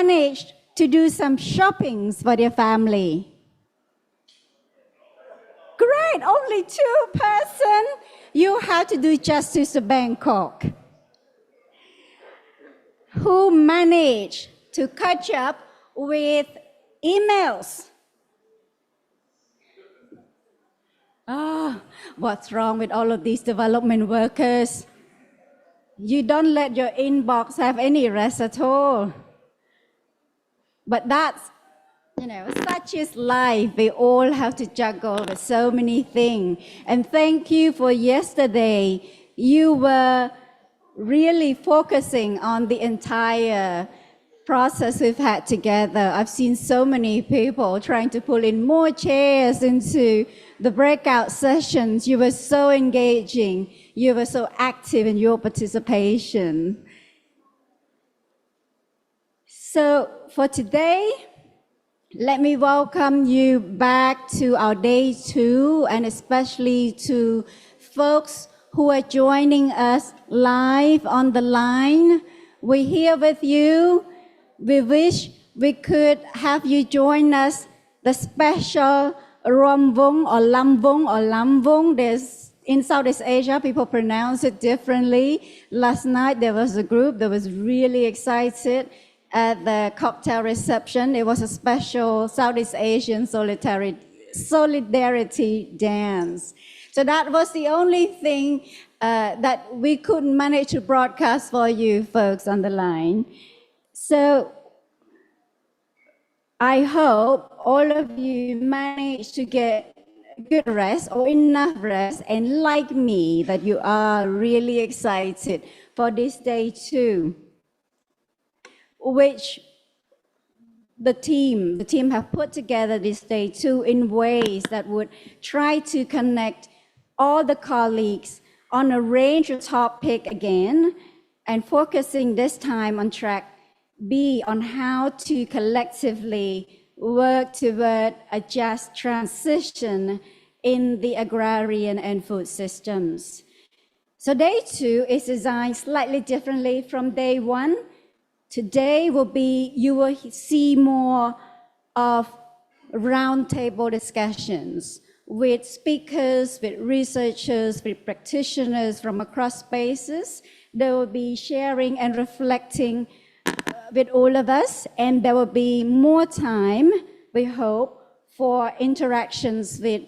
managed to do some shoppings for their family? Great, only 2%. You have to do justice to Bangkok. Who managed to catch up with emails? What's wrong with all of these development workers? You don't let your inbox have any rest at all. But that's, such is life. We all have to juggle with so many things. And thank you for yesterday. You were really focusing on the entire process we've had together. I've seen so many people trying to pull in more chairs into the breakout sessions. You were so engaging. You were so active in your participation. So for today, let me welcome you back to our day 2, and especially to folks who are joining us live on the line. We're here with you. We wish we could have you join us, the special Romvung or Lamvung. There's, in Southeast Asia, people pronounce it differently. Last night, there was a group that was really excited at the cocktail reception. It was a special Southeast Asian solidarity dance. So that was the only thing that we couldn't manage to broadcast for you folks on the line. So I hope all of you managed to get good rest or enough rest, and like me, that you are really excited for this day too, which the team have put together this day too in ways that would try to connect all the colleagues on a range of topics again, and focusing this time on track B on how to collectively work toward a just transition in the agrarian and food systems. So day 2 is designed slightly differently from day 1. Today will be, you will see more of roundtable discussions with speakers, with researchers, with practitioners from across spaces. They will be sharing and reflecting with all of us, and there will be more time, we hope, for interactions with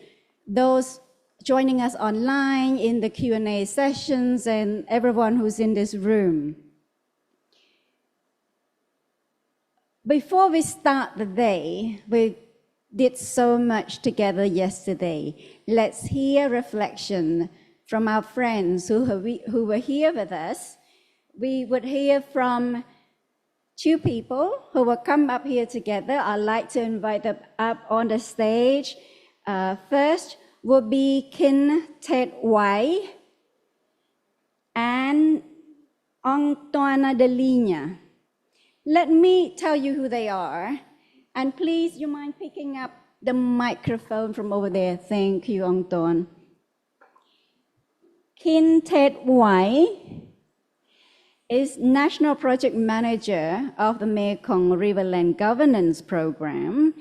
those joining us online in the Q&A sessions and everyone who's in this room. Before we start the day, we did so much together yesterday. Let's hear reflection from our friends who were here with us. We would hear from 2 people who will come up here together. I'd like to invite them up on the stage. First will be Khin, Htet and Antoine, Deligne. Let me tell you who they are. And please, you mind picking up the microphone from over there? Thank you, Antoine. Khin Htet is National Project Manager of the Mekong Regional Land Governance Program.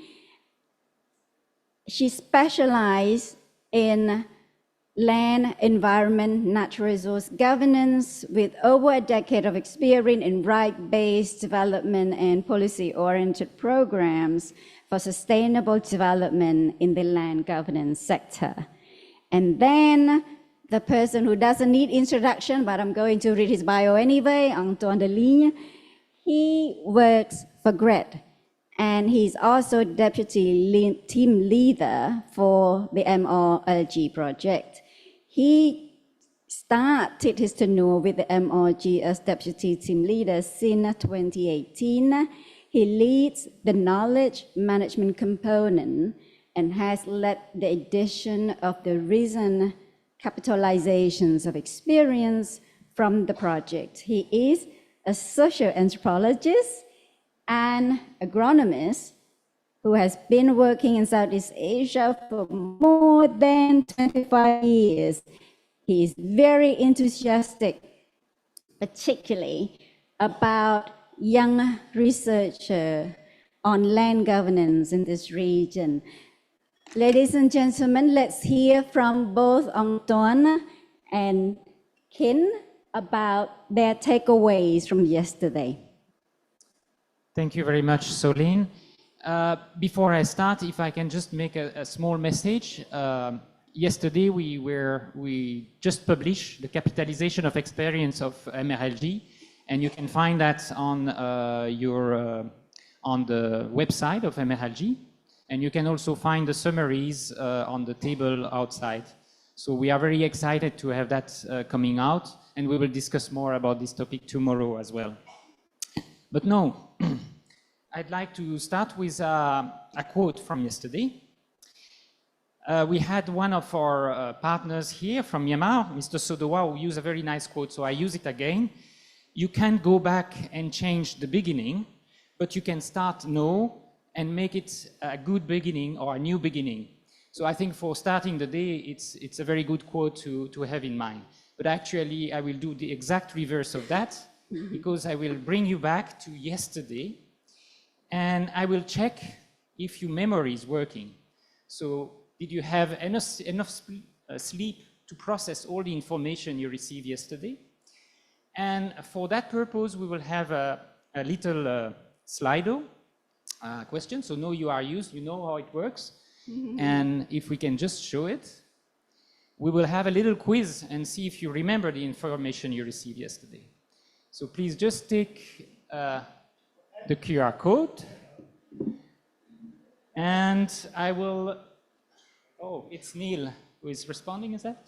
She specializes in land, environment, natural resource governance with over a decade of experience in right-based development and policy-oriented programs for sustainable development in the land governance sector. And then the person who doesn't need introduction, but I'm going to read his bio anyway, Antoine Deligne. He works for GRED, and he's also deputy team leader for the MRLG project. He started his tenure with the MRLG as deputy team leader since 2018. He leads the knowledge management component and has led the addition of the recent capitalizations of experience from the project. He is a social anthropologist and agronomist who has been working in Southeast Asia for more than 25 years. He is very enthusiastic, particularly about young researcher on land governance in this region. Ladies and gentlemen, let's hear from both Antoine and Khin about their takeaways from yesterday. Thank you very much, Soline. Before I start, if I can just make a small message. Yesterday, we just published the capitalization of experience of MRLG, and you can find that on on the website of MRLG, and you can also find the summaries on the table outside. So we are very excited to have that coming out, and we will discuss more about this topic tomorrow as well. But no, I'd like to start with a quote from yesterday. We had one of our partners here from Myanmar, Mr. Sodowa, who used a very nice quote, so I use it again. You can't go back and change the beginning, but you can start now and make it a good beginning or a new beginning. So I think for starting the day, it's a very good quote to have in mind. But actually, I will do the exact reverse of that, because I will bring you back to yesterday, and I will check if your memory is working. So did you have enough sleep to process all the information you received yesterday? And for that purpose, we will have a little Slido question. So now you are used, you know how it works. And if we can just show it, we will have a little quiz and see if you remember the information you received yesterday. So please just take the QR code, and I will, oh, it's Neil who is responding, is that?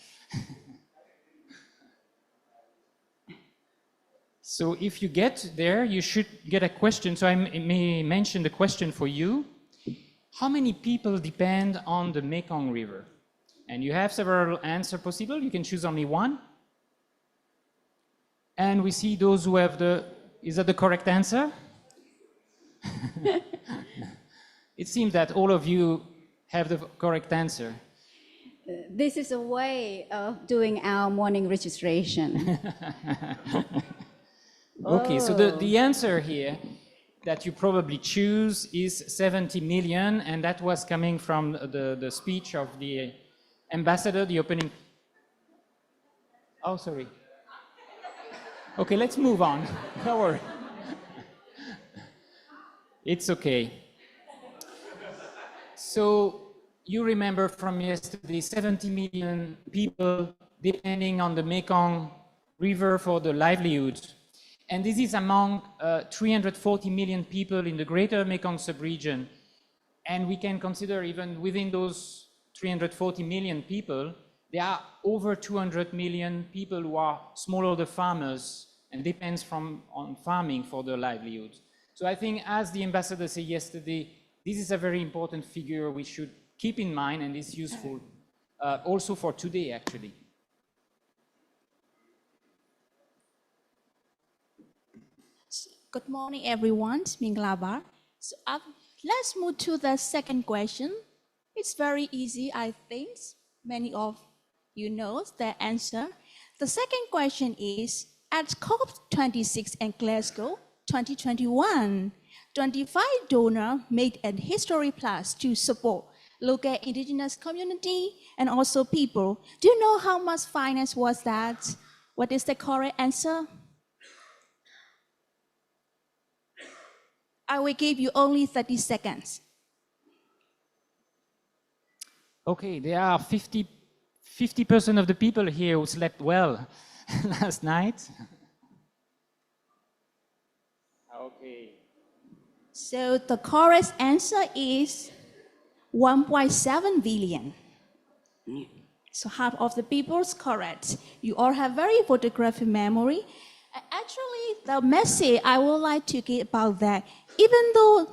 So if you get there, you should get a question. So I may mention the question for you. How many people depend on the Mekong River? And you have several answers possible. You can choose only one. And we see those who have is that the correct answer? It seems that all of you have the correct answer. This is a way of doing our morning registration. Okay, so the answer here that you probably choose is 70 million, and that was coming from the speech of the ambassador, the opening. Oh, sorry. Okay, let's move on. Don't worry. It's okay. So you remember from yesterday, 70 million people depending on the Mekong River for the livelihood. And this is among 340 million people in the greater Mekong subregion. And we can consider even within those 340 million people, there are over 200 million people who are smallholder farmers and depends on farming for their livelihood. So I think, as the ambassador said yesterday, this is a very important figure we should keep in mind, and is useful also for today, actually. Good morning, everyone. Minglaba. So let's move to the second question. It's very easy, I think. Many of you know the answer. The second question is, at COP26 in Glasgow 2021, 25 donors made a history pledge to support local indigenous community and also people. Do you know how much finance was that? What is the correct answer? I will give you only 30 seconds. Okay, there are 50% of the people here who slept well last night. Okay. So the correct answer is 1.7 billion. So half of the people is correct. You all have very photographic memory. Actually, the message I would like to get about that, even though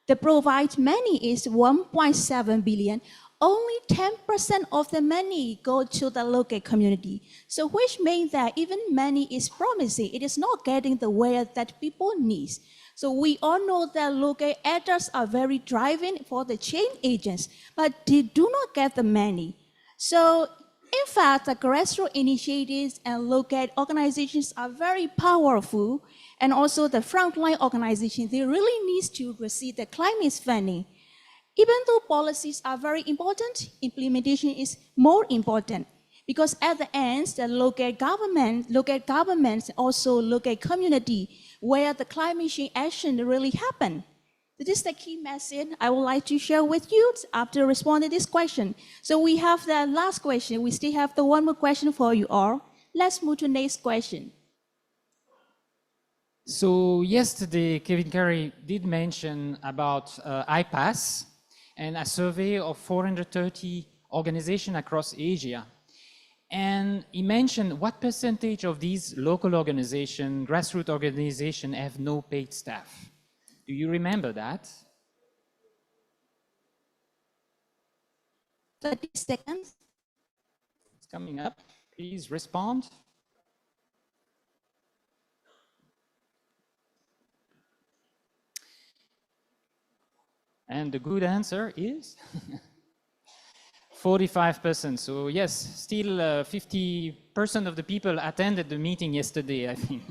the provide money is 1.7 billion, only 10% of the money go to the local community. So which means that even money is promising, it is not getting the way that people need. So we all know that local actors are very driving for the change agents, but they do not get the money. So in fact, the grassroots initiatives and local organizations are very powerful, and also the frontline organization, they really need to receive the climate funding. Even though policies are very important, implementation is more important. Because at the end, the local governments also local community where the climate change action really happen. This is the key message I would like to share with you after responding to this question. So we have the last question. We still have the one more question for you all. Let's move to the next question. So yesterday, Kevin Carey did mention about IPAS and a survey of 430 organizations across Asia. And he mentioned what percentage of these local organizations, grassroots organizations, have no paid staff. Do you remember that? 30 seconds. It's coming up. Please respond. And the good answer is 45%. So yes, still 50% of the people attended the meeting yesterday, I think,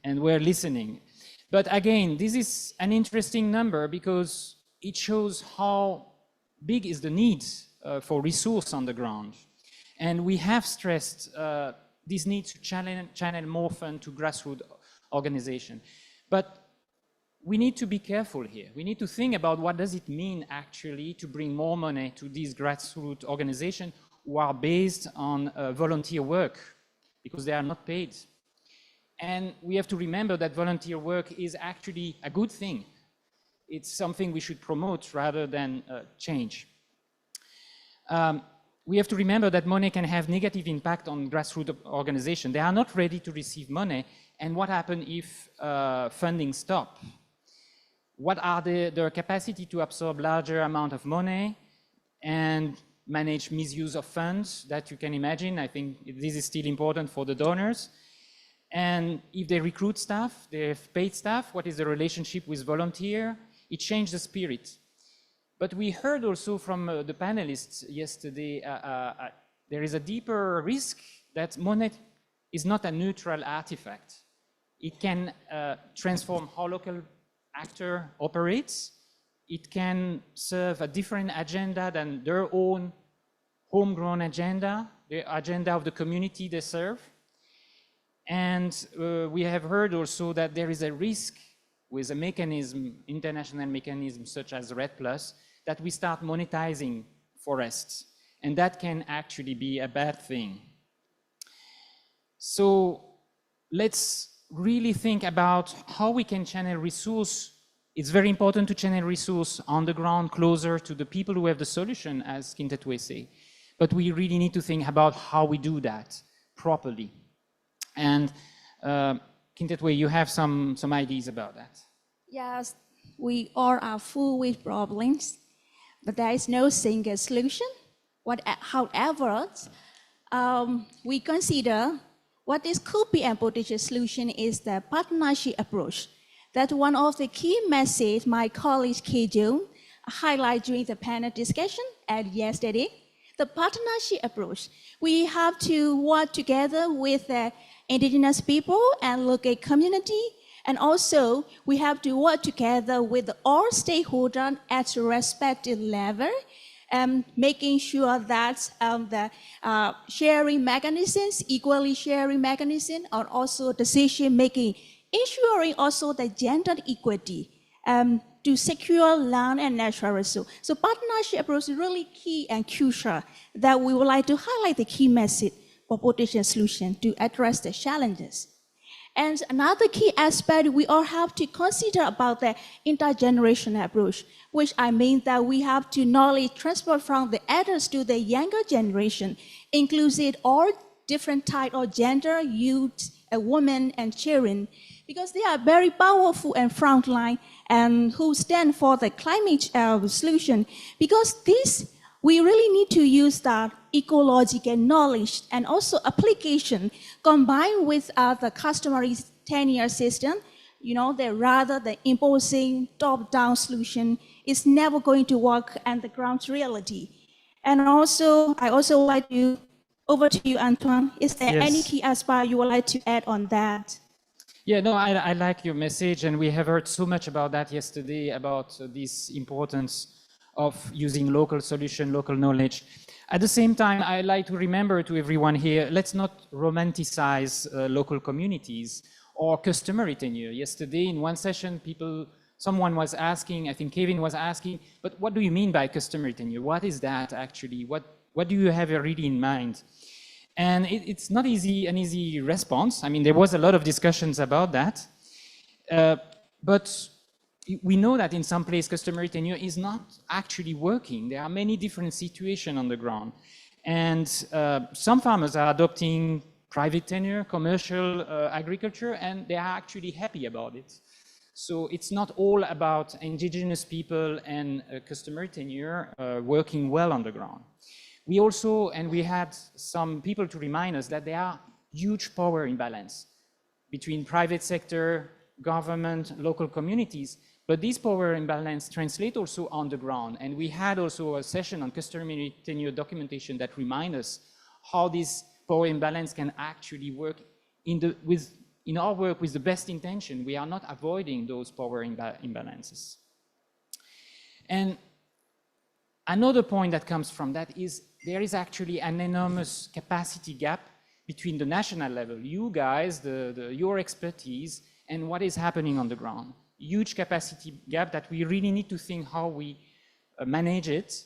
and were listening. But again, this is an interesting number because it shows how big is the need for resource on the ground. And we have stressed this need to channel more fund to grassroots organization. But we need to be careful here. We need to think about what does it mean actually to bring more money to these grassroots organizations who are based on volunteer work because they are not paid. And we have to remember that volunteer work is actually a good thing. It's something we should promote rather than change. We have to remember that money can have negative impact on grassroots organizations. They are not ready to receive money. And what happens if funding stops? What are their capacity to absorb larger amount of money and manage misuse of funds that you can imagine? I think this is still important for the donors. And if they recruit staff, they have paid staff, what is the relationship with volunteer? It changed the spirit. But we heard also from the panelists yesterday, there is a deeper risk that money is not a neutral artifact. It can transform how local actor operates. It can serve a different agenda than their own homegrown agenda, the agenda of the community they serve. And we have heard also that there is a risk with a mechanism, international mechanism such as REDD+, that we start monetizing forests. And that can actually be a bad thing. So let's really think about how we can channel resource. It's very important to channel resource on the ground closer to the people who have the solution, as Khin say. But we really need to think about how we do that properly. And Khin, you have some ideas about that. Yes, we all are full with problems, but there is no single solution. However, we consider what this could be a potential solution is the partnership approach. That's one of the key messages my colleague Ngeun highlighted during the panel discussion yesterday. The partnership approach. We have to work together with the indigenous people and local community, and also we have to work together with all stakeholders at the respective level, making sure that the sharing mechanisms, equally sharing mechanisms, are also decision making, ensuring also the gender equity to secure land and natural resources. So partnership approach is really key and crucial that we would like to highlight the key message for potential solution to address the challenges. And another key aspect we all have to consider about the intergenerational approach, which I mean that we have to knowledge transfer from the elders to the younger generation, including all different type of gender, youth, women, and children, because they are very powerful and frontline and who stand for the climate solution. Because this, we really need to use that ecological knowledge and also application combined with the customary 10-year system. You know, that rather than imposing top-down solution is never going to work on the ground reality. And also, I also like to, over to you, Antoine. Is there any key aspect you would like to add on that? Yeah, no, I like your message, and we have heard so much about that yesterday, about this importance of using local solution, local knowledge. At the same time, I like to remember to everyone here, let's not romanticize local communities or customary tenure. Yesterday in one session, someone was asking, I think Kevin was asking, but what do you mean by customary tenure? What is that actually? What do you have really in mind? And it's not an easy response. I mean, there was a lot of discussions about that. But we know that in some places, customary tenure is not actually working. There are many different situations on the ground. And some farmers are adopting private tenure, commercial agriculture, and they are actually happy about it. So it's not all about indigenous people and customary tenure working well on the ground. We also, and we had some people to remind us that there are huge power imbalance between private sector, government, local communities, but these power imbalance translate also on the ground. And we had also a session on customary tenure documentation that remind us how this power imbalance can actually work in our work with the best intention. We are not avoiding those power imbalances. And another point that comes from that is there is actually an enormous capacity gap between the national level, you guys, your expertise, and what is happening on the ground. Huge capacity gap that we really need to think how we manage it.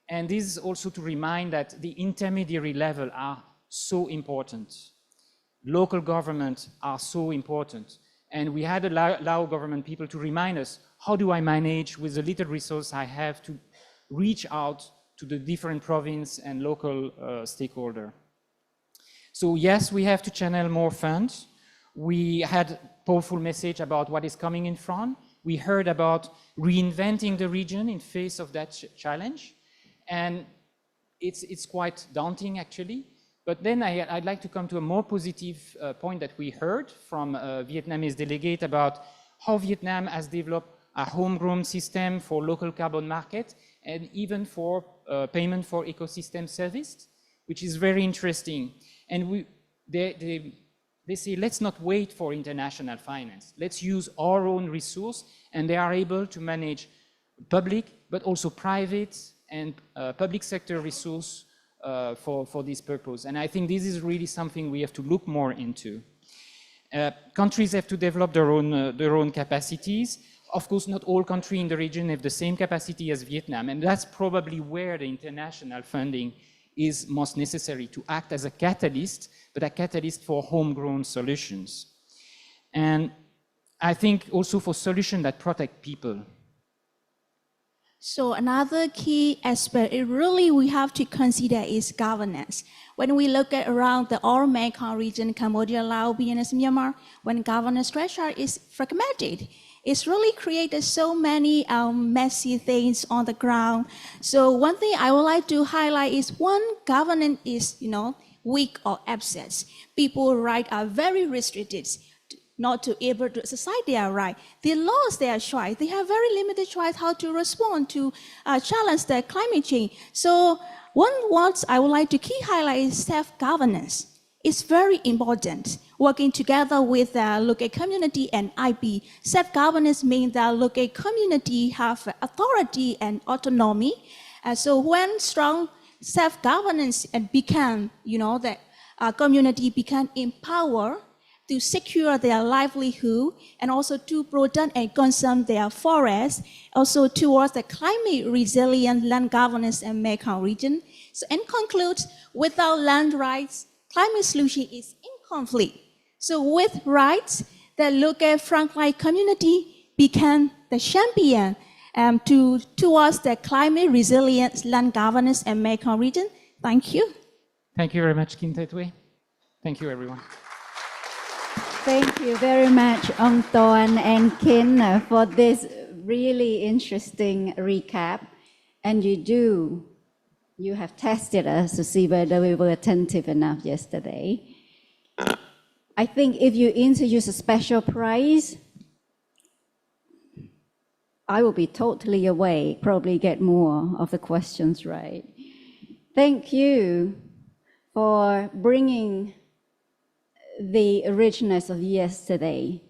And this is also to remind that the intermediary level are so important. Local government are so important. And we had allow government people to remind us, how do I manage with the little resource I have to reach out to the different province and local stakeholder. So yes, we have to channel more funds. We had powerful message about what is coming in front. We heard about reinventing the region in face of that challenge. And it's quite daunting actually. But then I'd like to come to a more positive point that we heard from a Vietnamese delegate about how Vietnam has developed a homegrown system for local carbon market and even for payment for ecosystem service, which is very interesting. And they say, let's not wait for international finance. Let's use our own resource, and they are able to manage public, but also private and public sector resource for this purpose. And I think this is really something we have to look more into. Countries have to develop their own capacities. Of course, not all countries in the region have the same capacity as Vietnam, and that's probably where the international funding is most necessary to act as a catalyst, but a catalyst for homegrown solutions. And I think also for solutions that protect people. So another key aspect, we have to consider is governance. When we look at around the all Mekong region, Cambodia, Laos, Vietnam, Myanmar, when governance structure is fragmented, it's really created so many messy things on the ground. So one thing I would like to highlight is one, governance is, weak or absent. People's rights are very restricted, not to able to exercise their right. They lost their choice. They have very limited choice how to respond to challenge the climate change. So what I would like to key highlight is self-governance. It's very important. Working together with the local community and IB. Self-governance means that local community have authority and autonomy. So when strong self-governance become, the community become empowered to secure their livelihood and also to protect and conserve their forests, also towards the climate resilient land governance in Mekong region. So in conclude, without land rights, climate solution is incomplete. So with rights, the local frontline community become the champion towards the climate resilient land governance in Mekong region. Thank you. Thank you very much, Htet. Thank you, everyone. Thank you very much, Antoine and Khin, for this really interesting recap. And you have tested us to see whether we were attentive enough yesterday. I think if you introduce a special prize, I will be totally awake, probably get more of the questions right. Thank you for bringing the richness of yesterday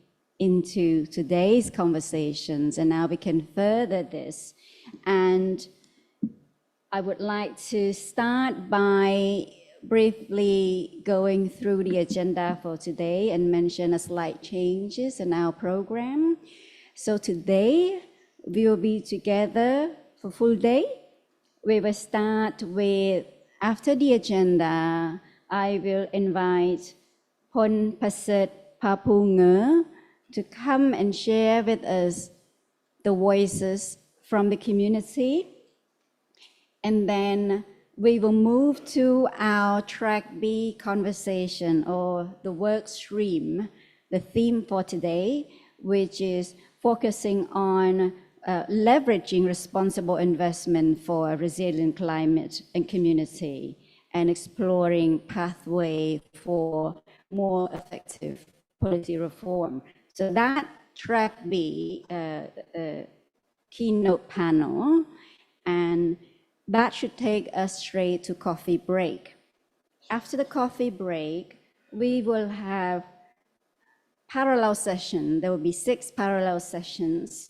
into today's conversations, and now we can further this. And I would like to start by briefly going through the agenda for today and mention a slight changes in our program. So today we will be together for full day. We will start with, after the agenda, I will invite Phonpaseuth Phaphou Ngeun to come and share with us the voices from the community. And then we will move to our track B conversation, or the work stream, the theme for today, which is focusing on leveraging responsible investment for a resilient climate and community, and exploring pathway for more effective policy reform. So that track B keynote panel, and that should take us straight to coffee break. After the coffee break, we will have parallel session. There will be 6 parallel sessions,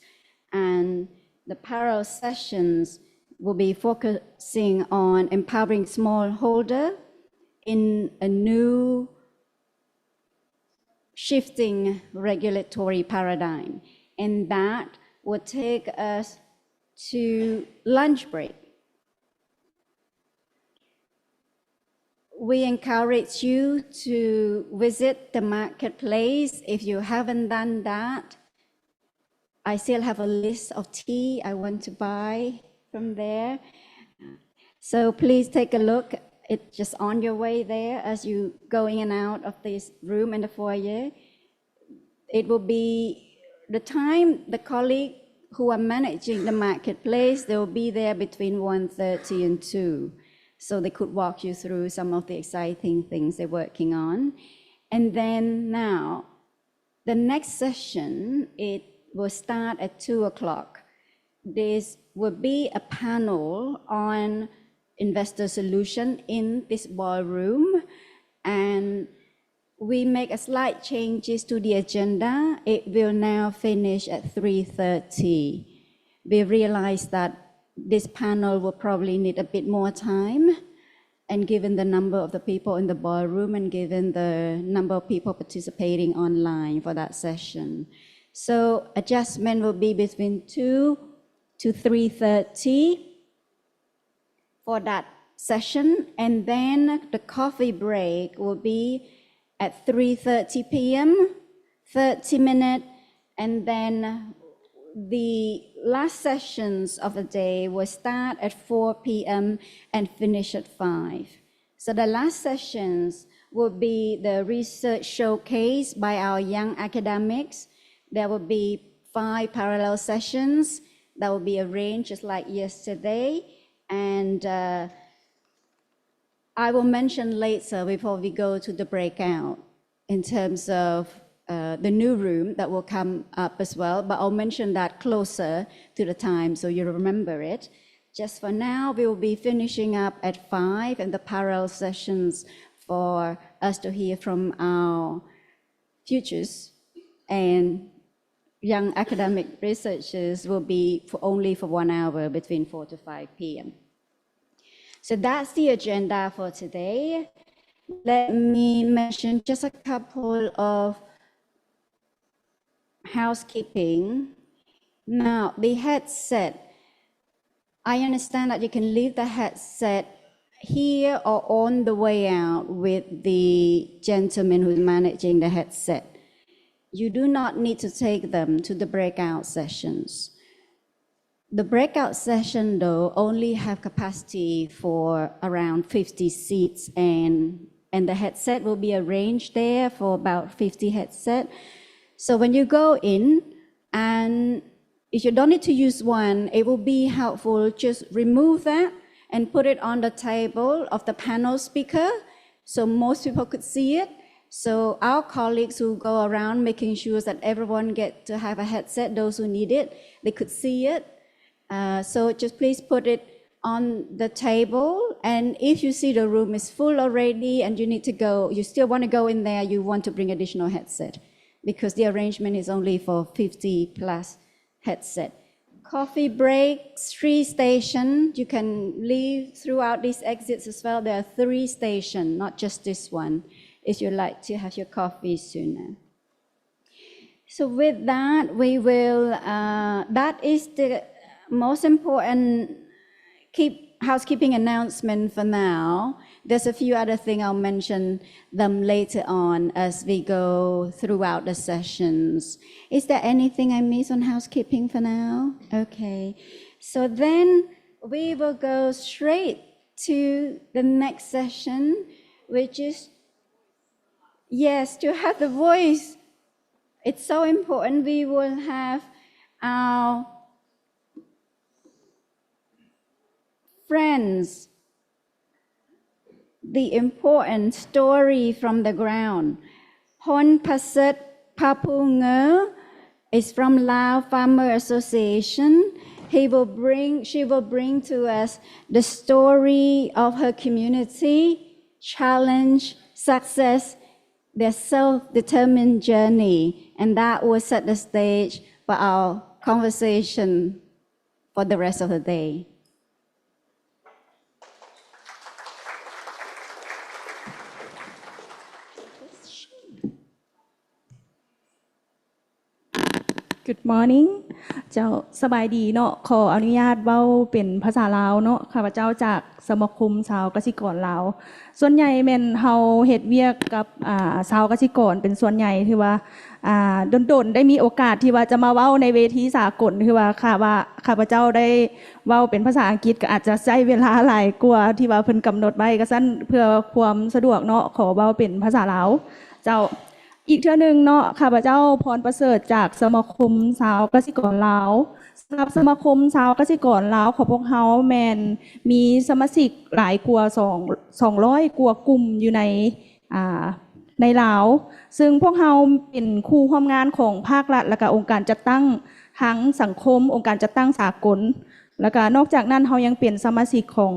and the parallel sessions will be focusing on empowering smallholder in a new shifting regulatory paradigm. And that will take us to lunch break. We encourage you to visit the marketplace. If you haven't done that, I still have a list of tea I want to buy from there. So please take a look. It's just on your way there as you go in and out of this room in the foyer. It will be the time the colleague who are managing the marketplace, they will be there between 1:30 and 2. So they could walk you through some of the exciting things they're working on. And then now, the next session, it will start at 2 o'clock. This will be a panel on investor solution in this ballroom. And we make a slight changes to the agenda. It will now finish at 3:30. We realize that this panel will probably need a bit more time, and given the number of the people in the ballroom and given the number of people participating online for that session. So adjustment will be between 2 to 3:30 for that session, and then the coffee break will be at 3:30 p.m., 30 minutes, and then the last sessions of the day will start at 4 p.m. and finish at 5. So the last sessions will be the research showcase by our young academics. There will be 5 parallel sessions that will be arranged just like yesterday. And I will mention later before we go to the breakout in terms of the new room that will come up as well, but I'll mention that closer to the time so you remember it. Just for now, we will be finishing up at 5, and the parallel sessions for us to hear from our futures and young academic researchers will be only for 1 hour between 4 to 5 p.m. So that's the agenda for today. Let me mention just a couple of housekeeping. Now, the headset, I understand that you can leave the headset here or on the way out with the gentleman who's managing the headset. You do not need to take them to the breakout sessions. The breakout session, though, only have capacity for around 50 seats, and the headset will be arranged there for about 50 headsets. So when you go in, and if you don't need to use one, it will be helpful, just remove that and put it on the table of the panel speaker so most people could see it. So our colleagues who go around making sure that everyone get to have a headset, those who need it, they could see it. So just please put it on the table, and if you see the room is full already and you need to go, you still want to go in there, you want to bring additional headset, because the arrangement is only for 50 plus headset. Coffee breaks, 3 stations. You can leave throughout these exits as well. There are 3 stations, not just this one, if you like to have your coffee sooner. So with that, we will, that is the most important housekeeping announcement for now. There's a few other things, I'll mention them later on as we go throughout the sessions. Is there anything I missed on housekeeping for now? Okay. So then we will go straight to the next session, which is, yes, to have the voice. It's so important. We will have our friends, the important story from the ground. Phonpaseuth Phaphou is from Lao Farmer Association. She will bring to us the story of her community, challenge, success, their self-determined journey, and that will set the stage for our conversation for the rest of the day. Good morning เจ้าสบายดีเนาะขออนุญาตเว้าเป็นภาษาลาวเนาะข้าพเจ้าจากสมาคมชาวเกษตรกรลาวส่วนใหญ่แม่นเฮาเฮ็ดเวียกกับชาวเกษตรกรเป็นส่วนใหญ่ที่ว่าดนๆได้มีโอกาสที่ว่าจะมาเว้าในเวทีสากลที่ว่าข้าพเจ้าได้เว้าเป็นภาษาอังกฤษก็อาจจะใช้เวลาหลายกว่าที่ว่าเพิ่นกำหนดไว้ก็ซั่นเพื่อความสะดวกเนาะขอเว้าเป็นภาษาลาวเจ้าอีกเทื่อนึงเนาะข้าพเจ้าพรประเสริฐจากสมาคมชาวเกษตรกรลาวสำหรับสมาคมชาวเกษตรกรลาวของพวกเฮาแม่นมีสมาชิกหลายกว่า200กว่ากลุ่มอยู่ในลาวซึ่งพวกเฮาเป็นคู่ร่วมงานของภาครัฐและก็องค์การจัดตั้งทั้งสังคมองค์การจัดตั้งสากลแล้วก็นอกจากนั้นเฮายังเป็นสมาชิกของ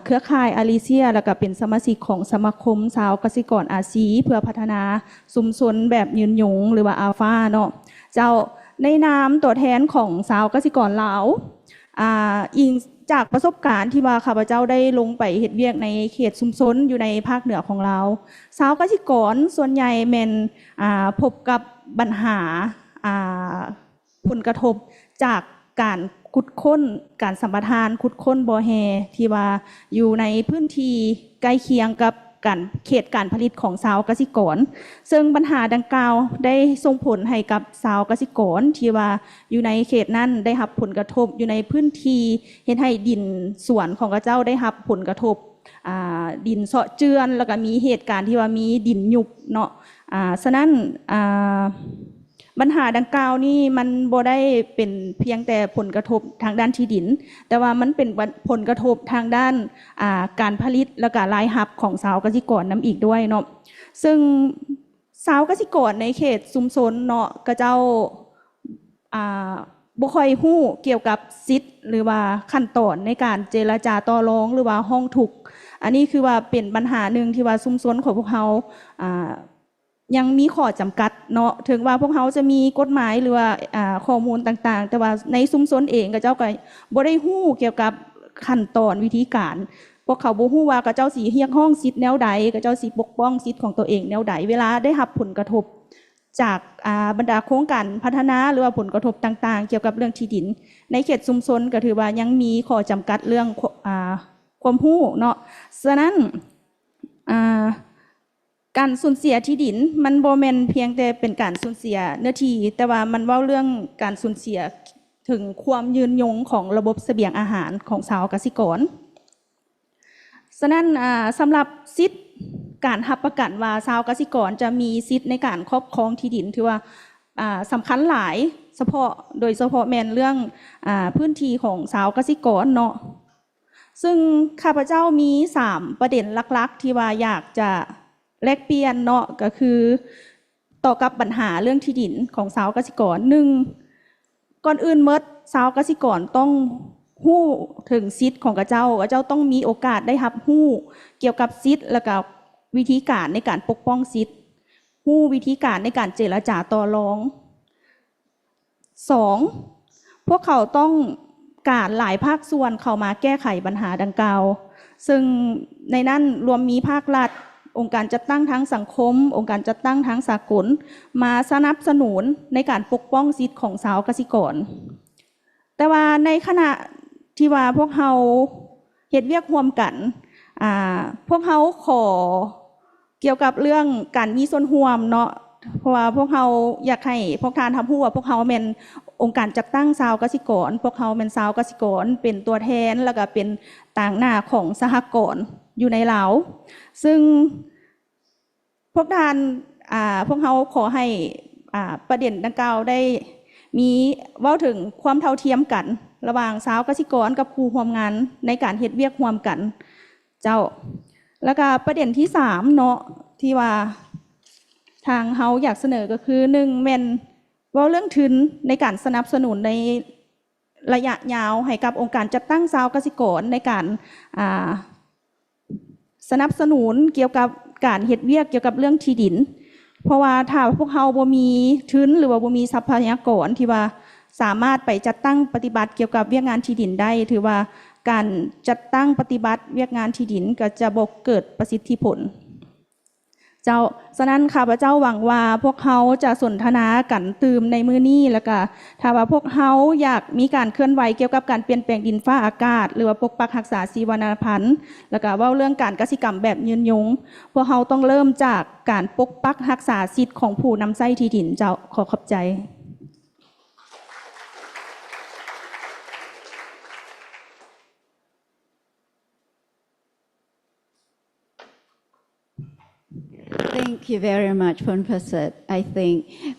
เครือข่ายอาลีเซียแล้วก็เป็นสมาชิกของสมาคมชาวเกษตรกรอาซีเพื่อพัฒนาชุมชนแบบยืนยงหรือว่าอัลฟาเนาะเจ้าในนามตัวแทนของชาวเกษตรกรลาวอิงจากประสบการณ์ที่ว่าข้าพเจ้าได้ลงไปเฮ็ดเวียกในเขตชุมชนอยู่ในภาคเหนือของเราชาวเกษตรกรส่วนใหญ่แม่นพบกับปัญหาผลกระทบจากการขุดค้นการสัมปทานขุดค้นบ่อแฮที่ว่าอยู่ในพื้นที่ใกล้เคียงกับการเขตการผลิตของชาวเกษตรกรซึ่งปัญหาดังกล่าวได้ส่งผลให้กับชาวเกษตรกรที่ว่าอยู่ในเขตนั้นได้รับผลกระทบอยู่ในพื้นที่เฮ็ดให้ดินสวนของเขาเจ้าได้รับผลกระทบดินเซาะเจือนแล้วก็มีเหตุการณ์ที่ว่ามีดินยุบเนาะฉะนั้นปัญหาดังกล่าวนี้มันบ่ได้เป็นเพียงแต่ผลกระทบทางด้านที่ดินแต่ว่ามันเป็นผลกระทบทางด้านการผลิตและก็รายรับของชาวเกษตรกรนำอีกด้วยเนาะซึ่งชาวเกษตรกรในเขตชุมชนเนาะก็เจ้าบ่ค่อยฮู้เกี่ยวกับสิทธิ์หรือว่าขั้นตอนในการเจรจาต่อรองหรือว่าห้องทุกข์อันนี้คือว่าเป็นปัญหาหนึ่งที่ว่าชุมชนของพวกเฮายังมีข้อจำกัดเนาะถึงว่าพวกเขาจะมีกฎหมายหรือว่าข้อมูลต่างๆแต่ว่าในชุมชนเองก็เจ้าก็บ่ได้ฮู้เกี่ยวกับขั้นตอนวิธีการพวกเขาบ่ฮู้ว่าก็เจ้าสิเรียกร้องสิทธิ์แนวใดก็เจ้าสิปกป้องสิทธิ์ของตัวเองแนวใดเวลาได้รับผลกระทบจากบรรดาโครงการพัฒนาหรือว่าผลกระทบต่างๆเกี่ยวกับเรื่องที่ดินในเขตชุมชนก็ถือว่ายังมีข้อจำกัดเรื่องความรู้เนาะฉะนั้นการสูญเสียที่ดินมันบ่แม่นเพียงแต่เป็นการสูญเสียเนื้อที่แต่ว่ามันเว้าเรื่องการสูญเสียถึงความยืนยงของระบบเสบียงอาหารของชาวเกษตรกรฉะนั้นสำหรับสิทธิ์การรับประกันว่าชาวเกษตรกรจะมีสิทธิ์ในการครอบครองที่ดินถือว่าสำคัญหลายโดยเฉพาะแม่นเรื่องพื้นที่ของชาวเกษตรกรเนาะซึ่งข้าพเจ้ามี3ประเด็นหลักๆที่ว่าอยากจะแลกเปลี่ยนเนาะก็คือต่อกับปัญหาเรื่องที่ดินของชาวเกษตรกรก่อนอื่นหมดชาวเกษตรกรต้องฮู้ถึงสิทธิ์ของเจ้าต้องมีโอกาสได้รับฮู้เกี่ยวกับสิทธิ์และก็วิธีการในการปกป้องสิทธิ์ รู้วิธีการในการเจรจาต่อรอง 2. พวกเขาต้องการหลายภาคส่วนเข้ามาแก้ไขปัญหาดังกล่าวซึ่งในนั้นรวมมีภาครัฐองค์การจัดตั้งทางสังคมองค์การจัดตั้งทางสากลมาสนับสนุนในการปกป้องสิทธิของชาวเกษตรกรแต่ว่าในขณะที่ว่าพวกเขาเฮ็ดเวียกร่วมกันพวกเขาขอเกี่ยวกับเรื่องการมีส่วนร่วมเนาะเพราะว่าพวกเขาอยากให้พวกทานทำผู้ว่าพวกเขาเป็นองค์การจัดตั้งชาวเกษตรกรพวกเขาเป็นชาวเกษตรกรเป็นตัวแทนแล้วก็เป็นต่างหน้าของสหกรณ์อยู่ในลาวซึ่งพวกทานพวกเขาขอให้ประเด็นดังกล่าวได้มีเว้าถึงความเท่าเทียมกันระหว่างชาวเกษตรกรกับผู้ร่วมงานในการเฮ็ดเวียกร่วมกันเจ้าแล้วก็ประเด็นที่3เนาะที่ว่าทางเฮาอยากเสนอก็คือ1แม่นเว้าเรื่องทุนในการสนับสนุนในระยะยาวให้กับองค์การจัดตั้งชาวเกษตรกรในการสนับสนุนเกี่ยวกับการเฮ็ดเวียกเกี่ยวกับเรื่องที่ดินเพราะว่าถ้าพวกเฮาบ่มีทุนหรือว่าบ่มีทรัพยากรที่ว่าสามารถไปจัดตั้งปฏิบัติเกี่ยวกับเวียกงานที่ดินได้ถือว่าการจัดตั้งปฏิบัติเวียกงานที่ดินก็จะบ่เกิดประสิทธิผลเจ้าฉะนั้นข้าพเจ้าหวังว่าพวกเขาจะสนทนากันตื่มในมื้อนี้แล้วก็ถ้าว่าพวกเขาอยากมีการเคลื่อนไหวเกี่ยวกับการเปลี่ยนแปลงดินฟ้าอากาศหรือว่าปกปักรักษาชีวพันธุ์แล้วก็เว้าเรื่องการกสิกรรมแบบยืนยงพวกเขาต้องเริ่มจากการปกปักรักษาสิทธิ์ของผู้นำไส้ที่ดินเจ้าขอขอบใจThank you very much, Phonpaseuth. I think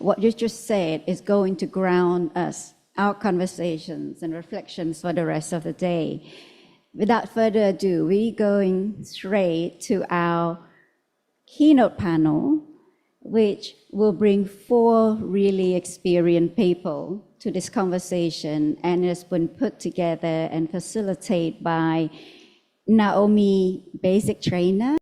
what you just said is going to ground us, our conversations and reflections for the rest of the day. Without further ado, we're going straight to our keynote panel, which will bring 4 really experienced people to this conversation, and it's been put together and facilitated by Naomi, basic trainer.